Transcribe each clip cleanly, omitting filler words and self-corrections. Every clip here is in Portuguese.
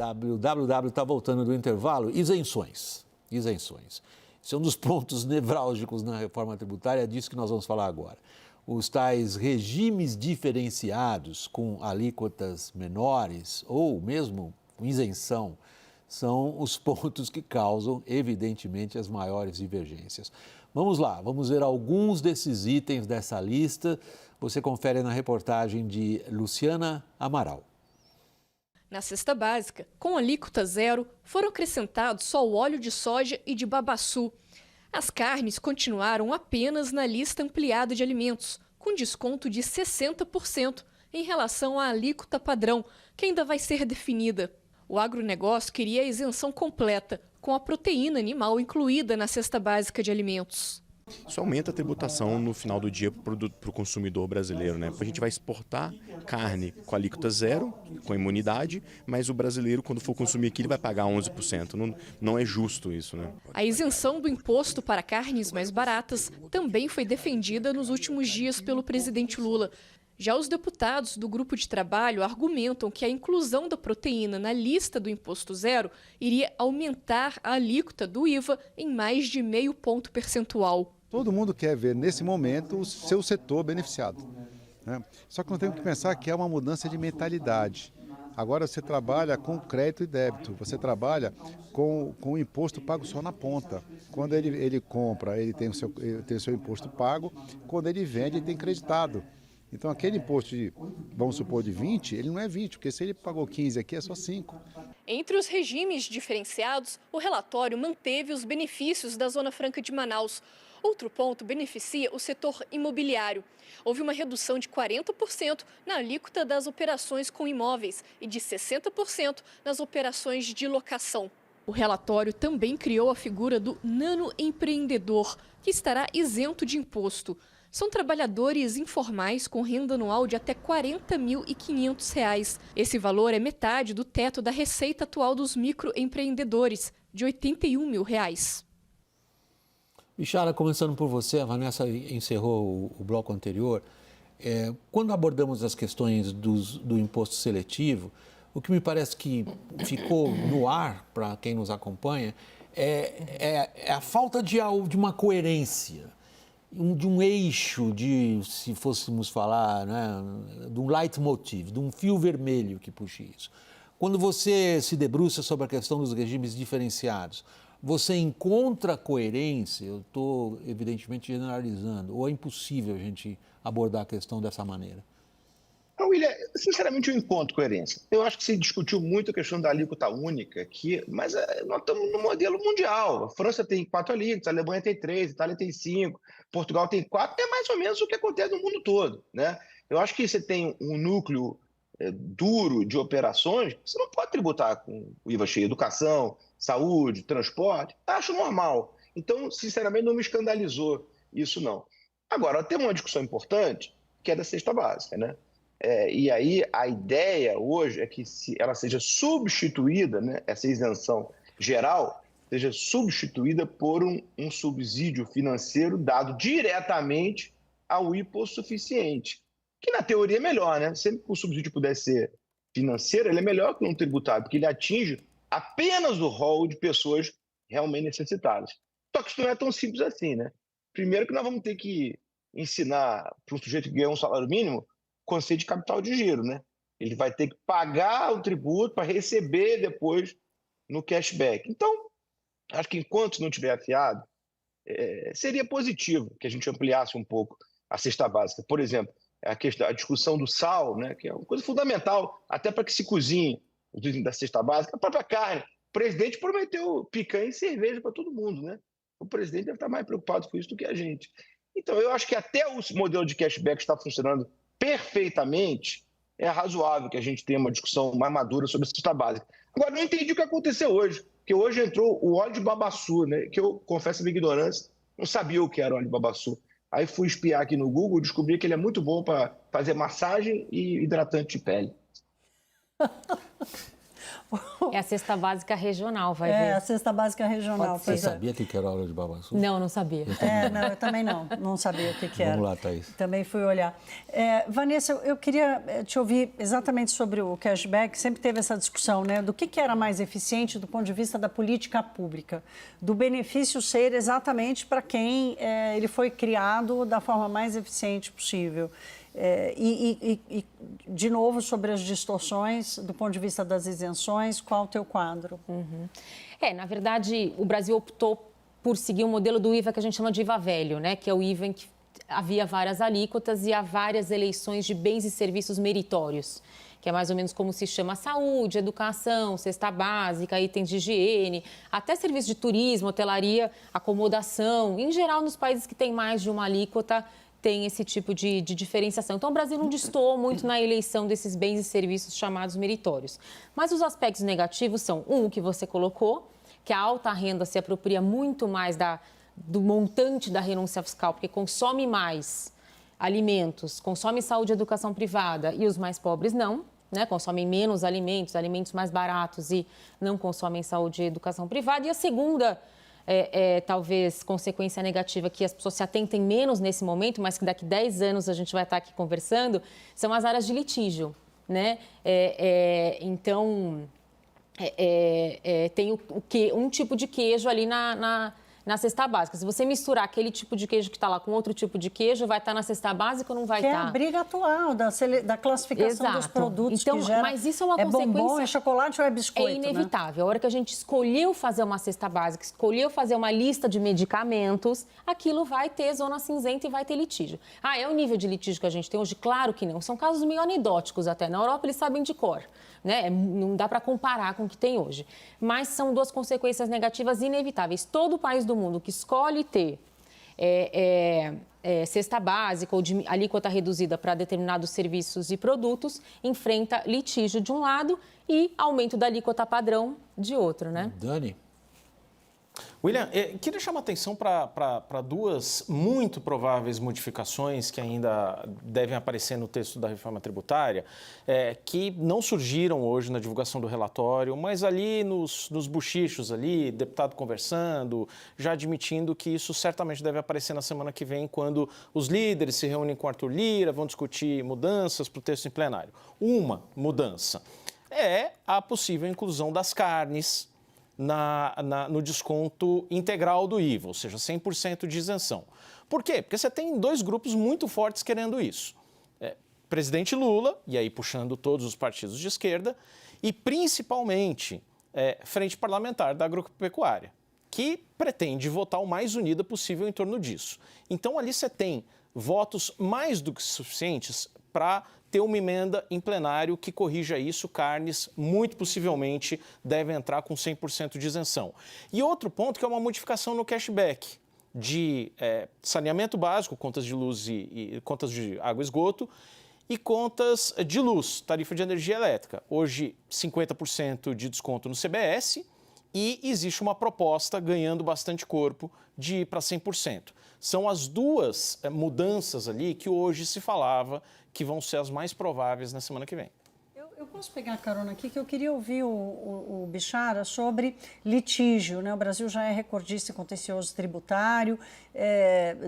O WW está voltando do intervalo. Isenções. Isenções. Esse é um dos pontos nevrálgicos na reforma tributária, é disso que nós vamos falar agora. Os tais regimes diferenciados com alíquotas menores ou mesmo com isenção são os pontos que causam, evidentemente, as maiores divergências. Vamos lá, vamos ver alguns desses itens dessa lista. Você confere na reportagem de Luciana Amaral. Na cesta básica, com alíquota zero, foram acrescentados só o óleo de soja e de babaçu. As carnes continuaram apenas na lista ampliada de alimentos, com desconto de 60% em relação à alíquota padrão, que ainda vai ser definida. O agronegócio queria a isenção completa, com a proteína animal incluída na cesta básica de alimentos. Isso aumenta a tributação no final do dia para o consumidor brasileiro, né? A gente vai exportar carne com alíquota zero, com imunidade, mas o brasileiro, quando for consumir aqui, ele vai pagar 11%. Não é justo isso, né? A isenção do imposto para carnes mais baratas também foi defendida nos últimos dias pelo presidente Lula. Já os deputados do grupo de trabalho argumentam que a inclusão da proteína na lista do imposto zero iria aumentar a alíquota do IVA em mais de 0,5 ponto percentual. Todo mundo quer ver, nesse momento, o seu setor beneficiado, né? Só que nós temos que pensar que é uma mudança de mentalidade. Agora você trabalha com crédito e débito, você trabalha com o imposto pago só na ponta. Quando ele compra, ele tem o seu imposto pago, quando ele vende, ele tem creditado. Então aquele imposto de, vamos supor, de 20, ele não é 20, porque se ele pagou 15 aqui é só 5. Entre os regimes diferenciados, o relatório manteve os benefícios da Zona Franca de Manaus. Outro ponto beneficia o setor imobiliário. Houve uma redução de 40% na alíquota das operações com imóveis e de 60% nas operações de locação. O relatório também criou a figura do nanoempreendedor, que estará isento de imposto. São trabalhadores informais com renda anual de até R$ 40.500. Esse valor é metade do teto da receita atual dos microempreendedores, de R$ 81 mil. Michara, começando por você, a Vanessa encerrou o bloco anterior. Quando abordamos as questões do imposto seletivo, o que me parece que ficou no ar para quem nos acompanha é a falta de uma coerência, de um eixo, se fôssemos falar, né, de um leitmotiv, de um fio vermelho que puxe isso. Quando você se debruça sobre a questão dos regimes diferenciados, você encontra coerência? Eu estou, evidentemente, generalizando, ou é impossível a gente abordar a questão dessa maneira? William, sinceramente eu encontro coerência. Eu acho que se discutiu muito a questão da alíquota única aqui, mas nós estamos no modelo mundial. A França tem 4 alíquotas, a Alemanha tem 3, a Itália tem 5, Portugal tem 4, é mais ou menos o que acontece no mundo todo, né? Eu acho que você tem um núcleo duro de operações, você não pode tributar com o IVA cheio, educação, saúde, transporte, acho normal. Então, sinceramente, não me escandalizou isso não. Agora, tem uma discussão importante, que é da cesta básica, né? E aí a ideia hoje é que ela seja substituída, né, essa isenção geral, seja substituída por um subsídio financeiro dado diretamente ao hipossuficiente, que na teoria é melhor, né? Sempre que o subsídio puder ser financeiro, ele é melhor que um tributado, porque ele atinge apenas o rol de pessoas realmente necessitadas. Só que isso não é tão simples assim, né? Primeiro que nós vamos ter que ensinar para um sujeito que ganha um salário mínimo conceito de capital de giro, né? Ele vai ter que pagar o tributo para receber depois no cashback. Então, acho que enquanto não tiver afiado, seria positivo que a gente ampliasse um pouco a cesta básica. Por exemplo, a discussão do sal, né, que é uma coisa fundamental, até para que se cozinhe os itens da cesta básica, a própria carne. O presidente prometeu picanha e cerveja para todo mundo, né? O presidente deve estar mais preocupado com isso do que a gente. Então, eu acho que até o modelo de cashback está funcionando perfeitamente, é razoável que a gente tenha uma discussão mais madura sobre a cesta básica. Agora, não entendi o que aconteceu hoje, porque hoje entrou o óleo de babaçu, né, que eu, confesso a minha ignorância, não sabia o que era óleo de babaçu. Aí fui espiar aqui no Google, descobri que ele é muito bom para fazer massagem e hidratante de pele. É a cesta básica regional, vai ver. É, a cesta básica regional. Você sabia que era hora de babaçu? Não sabia. Eu também não sabia o que era. Vamos lá, Thaís. Também fui olhar. Vanessa, eu queria te ouvir exatamente sobre o cashback. Sempre teve essa discussão, né? Do que era mais eficiente do ponto de vista da política pública. Do benefício ser exatamente para quem ele foi criado da forma mais eficiente possível. De novo, sobre as distorções, do ponto de vista das isenções, qual o teu quadro? Na verdade, o Brasil optou por seguir o modelo do IVA que a gente chama de IVA velho, né? Que é o IVA em que havia várias alíquotas e há várias eleições de bens e serviços meritórios, que é mais ou menos como se chama saúde, educação, cesta básica, itens de higiene, até serviços de turismo, hotelaria, acomodação. Em geral, nos países que têm mais de uma alíquota, tem esse tipo de diferenciação. Então, o Brasil não destoou muito na eleição desses bens e serviços chamados meritórios. Mas os aspectos negativos são, o que você colocou, que a alta renda se apropria muito mais do montante da renúncia fiscal, porque consome mais alimentos, consome saúde e educação privada, e os mais pobres não, né? Consomem menos alimentos mais baratos e não consomem saúde e educação privada. E a segunda talvez consequência negativa que as pessoas se atentem menos nesse momento, mas que daqui 10 anos a gente vai estar aqui conversando, são as áreas de litígio, né? Então, tem um tipo de queijo ali na cesta básica. Se você misturar aquele tipo de queijo que está lá com outro tipo de queijo, vai estar na cesta básica ou não vai estar? Que é a briga atual da classificação dos produtos. Então, que gera, mas isso é uma consequência... bombom, é chocolate ou é biscoito? É inevitável. A hora que a gente escolheu fazer uma cesta básica, escolheu fazer uma lista de medicamentos, aquilo vai ter zona cinzenta e vai ter litígio. É o nível de litígio que a gente tem hoje? Claro que não. São casos meio anedóticos até. Na Europa, eles sabem de cor. Né? Não dá para comparar com o que tem hoje. Mas são duas consequências negativas inevitáveis. Todo país do mundo que escolhe ter cesta básica ou de alíquota reduzida para determinados serviços e produtos enfrenta litígio de um lado e aumento da alíquota padrão de outro, né? Dani? William, queria chamar a atenção para duas muito prováveis modificações que ainda devem aparecer no texto da reforma tributária, que não surgiram hoje na divulgação do relatório, mas ali nos buchichos ali, deputado conversando, já admitindo que isso certamente deve aparecer na semana que vem, quando os líderes se reúnem com Arthur Lira, vão discutir mudanças para o texto em plenário. Uma mudança é a possível inclusão das carnes no desconto integral do IVA, ou seja, 100% de isenção. Por quê? Porque você tem dois grupos muito fortes querendo isso. Presidente Lula, e aí puxando todos os partidos de esquerda, e principalmente Frente Parlamentar da Agropecuária, que pretende votar o mais unida possível em torno disso. Então, ali você tem votos mais do que suficientes para ter uma emenda em plenário que corrija isso. Carnes, muito possivelmente, devem entrar com 100% de isenção. E outro ponto que é uma modificação no cashback de saneamento básico, contas de luz e contas de água e esgoto, e contas de luz, tarifa de energia elétrica. Hoje, 50% de desconto no CBS e existe uma proposta ganhando bastante corpo de ir para 100%. São as duas mudanças ali que hoje se falava que vão ser as mais prováveis na semana que vem. Eu posso pegar a carona aqui, que eu queria ouvir o Bichara sobre litígio, né? O Brasil já é recordista em contencioso tributário,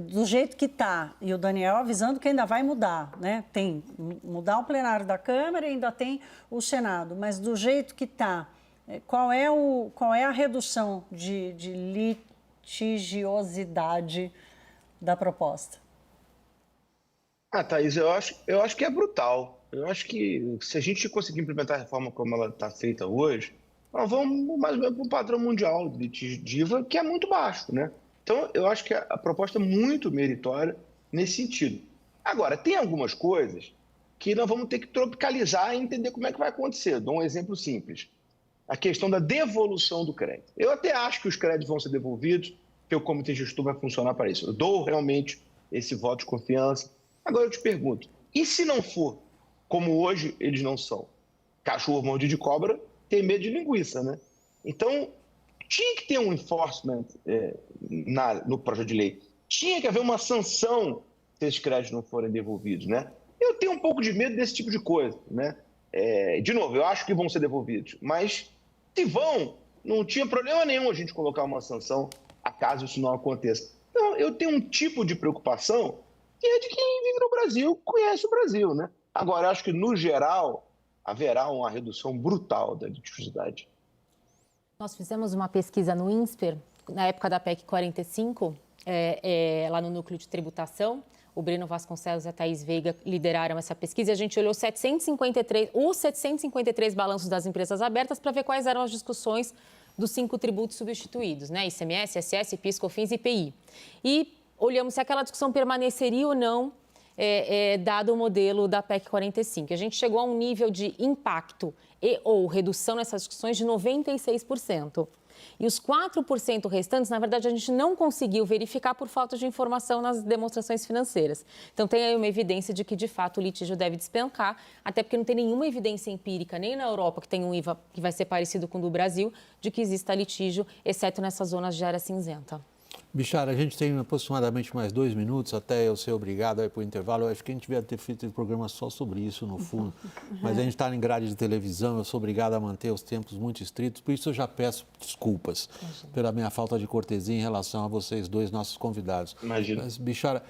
do jeito que está, e o Daniel avisando que ainda vai mudar, né? Tem mudar o plenário da Câmara e ainda tem o Senado, mas do jeito que está, qual é a redução de litigiosidade da proposta? Thaís, eu acho que é brutal. Eu acho que se a gente conseguir implementar a reforma como ela está feita hoje, nós vamos mais ou menos para um padrão mundial de litígio de IVA, que é muito baixo, né? Então, eu acho que a proposta é muito meritória nesse sentido. Agora, tem algumas coisas que nós vamos ter que tropicalizar e entender como é que vai acontecer. Dou um exemplo simples. A questão da devolução do crédito. Eu até acho que os créditos vão ser devolvidos, que o Comitê Gestor vai funcionar para isso. Eu dou realmente esse voto de confiança. Agora eu te pergunto, e se não for, como hoje eles não são? Cachorro mordido de cobra tem medo de linguiça, né? Então, tinha que ter um enforcement no projeto de lei. Tinha que haver uma sanção se esses créditos não forem devolvidos, né? Eu tenho um pouco de medo desse tipo de coisa, né? De novo, eu acho que vão ser devolvidos, mas Se vão, não tinha problema nenhum a gente colocar uma sanção, acaso isso não aconteça. Então, eu tenho um tipo de preocupação que é de quem vive no Brasil, conhece o Brasil, né? Agora, eu acho que, no geral, haverá uma redução brutal da litigiosidade. Nós fizemos uma pesquisa no INSPER, na época da PEC 45, lá no Núcleo de Tributação. O Breno Vasconcelos e a Thaís Veiga lideraram essa pesquisa e a gente olhou os 753 balanços das empresas abertas para ver quais eram as discussões dos 5 tributos substituídos, né? ICMS, ISS, PIS, COFINS e IPI. E olhamos se aquela discussão permaneceria ou não, dado o modelo da PEC 45. A gente chegou a um nível de impacto e ou redução nessas discussões de 96%. E os 4% restantes, na verdade, a gente não conseguiu verificar por falta de informação nas demonstrações financeiras. Então, tem aí uma evidência de que, de fato, o litígio deve despencar, até porque não tem nenhuma evidência empírica, nem na Europa, que tem um IVA que vai ser parecido com o do Brasil, de que exista litígio, exceto nessas zonas de área cinzenta. Bichara, a gente tem aproximadamente mais 2 minutos até eu ser obrigado a ir para o intervalo. Eu acho que a gente devia ter feito um programa só sobre isso, no fundo. Mas a gente está em grade de televisão, eu sou obrigado a manter os tempos muito estritos, por isso eu já peço desculpas pela minha falta de cortesia em relação a vocês dois, nossos convidados. Imagina. Mas, Bichara,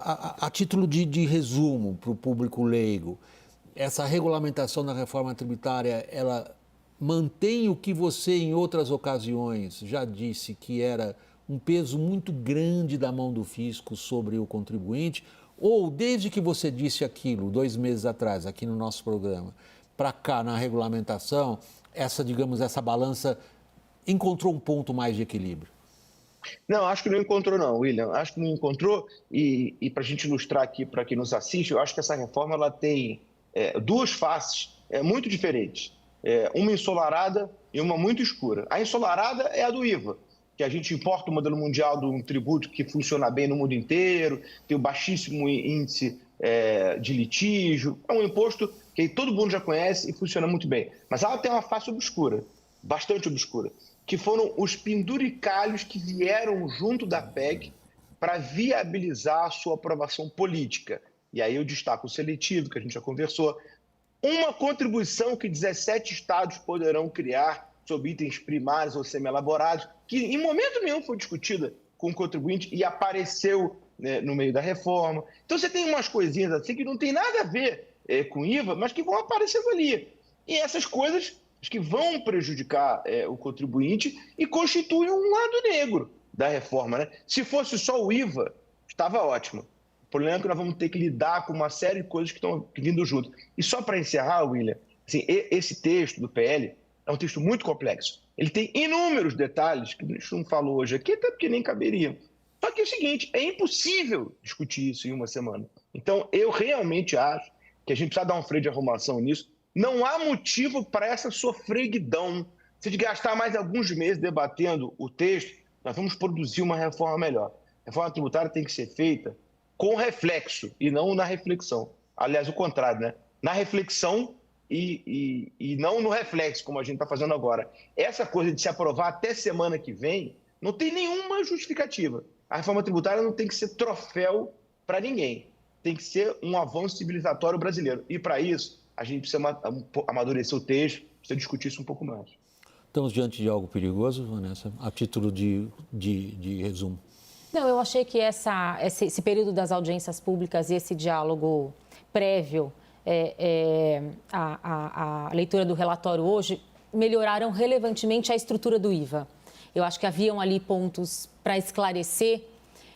a título de resumo para o público leigo, essa regulamentação da reforma tributária, ela mantém o que você, em outras ocasiões, já disse que era um peso muito grande da mão do fisco sobre o contribuinte, ou desde que você disse aquilo 2 meses atrás, aqui no nosso programa, para cá na regulamentação, essa balança encontrou um ponto mais de equilíbrio? Não, acho que não encontrou não, William. Acho que não encontrou e para a gente ilustrar aqui para quem nos assiste, eu acho que essa reforma ela tem 2 faces muito diferentes. Uma ensolarada e uma muito escura. A ensolarada é a do IVA, que a gente importa o modelo mundial de um tributo que funciona bem no mundo inteiro, tem um baixíssimo índice de litígio, é um imposto que todo mundo já conhece e funciona muito bem. Mas ela tem uma face obscura, bastante obscura, que foram os penduricalhos que vieram junto da PEC para viabilizar a sua aprovação política. E aí eu destaco o seletivo, que a gente já conversou, uma contribuição que 17 estados poderão criar sobre itens primários ou semi-elaborados, que em momento nenhum foi discutida com o contribuinte e apareceu, né, no meio da reforma. Então você tem umas coisinhas assim que não tem nada a ver com IVA, mas que vão aparecendo ali. E essas coisas que vão prejudicar o contribuinte e constituem um lado negro da reforma, né? Se fosse só o IVA, estava ótimo. O problema é que nós vamos ter que lidar com uma série de coisas que estão vindo junto. E só para encerrar, William, assim, esse texto do PL é um texto muito complexo. Ele tem inúmeros detalhes que a gente não falou hoje aqui, até porque nem caberiam. Só que é o seguinte, é impossível discutir isso em uma semana. Então, eu realmente acho que a gente precisa dar um freio de arrumação nisso. Não há motivo para essa sofreguidão. Se a gente gastar mais alguns meses debatendo o texto, nós vamos produzir uma reforma melhor. A reforma tributária tem que ser feita com reflexo e não na reflexão. Aliás, o contrário, né? Na reflexão e não no reflexo, como a gente está fazendo agora. Essa coisa de se aprovar até semana que vem não tem nenhuma justificativa. A reforma tributária não tem que ser troféu para ninguém. Tem que ser um avanço civilizatório brasileiro. E, para isso, a gente precisa amadurecer o texto, precisa discutir isso um pouco mais. Estamos diante de algo perigoso, Vanessa, a título de resumo? Não, eu achei que esse período das audiências públicas e esse diálogo prévio, a leitura do relatório hoje, melhoraram relevantemente a estrutura do IVA. Eu acho que haviam ali pontos para esclarecer.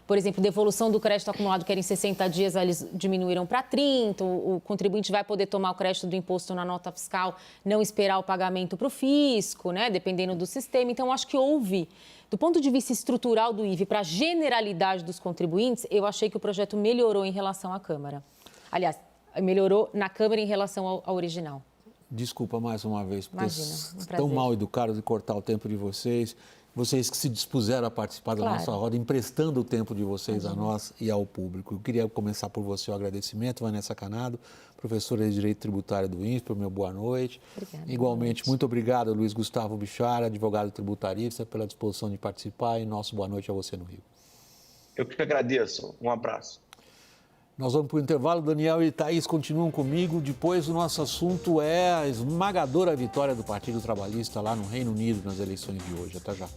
Por exemplo, devolução do crédito acumulado, que era em 60 dias, eles diminuíram para 30. O contribuinte vai poder tomar o crédito do imposto na nota fiscal, não esperar o pagamento para o fisco, né, dependendo do sistema. Então, acho que houve, do ponto de vista estrutural do IVA, para a generalidade dos contribuintes, eu achei que o projeto melhorou em relação à Câmara. Aliás, melhorou na Câmara em relação ao original. Desculpa mais uma vez, porque Imagina, tão mal educados de cortar o tempo de vocês. Vocês que se dispuseram a participar da nossa roda, emprestando o tempo de vocês a nós e ao público. Eu queria começar por você o agradecimento, Vanessa Canado, professora de Direito Tributário do INSPER, meu boa noite. Obrigada. Igualmente, muito obrigado, Luiz Gustavo Bichara, advogado tributarista, pela disposição de participar, e nosso boa noite a você no Rio. Eu que agradeço. Um abraço. Nós vamos para o intervalo. Daniel e Thaís continuam comigo. Depois o nosso assunto é a esmagadora vitória do Partido Trabalhista lá no Reino Unido nas eleições de hoje. Até já.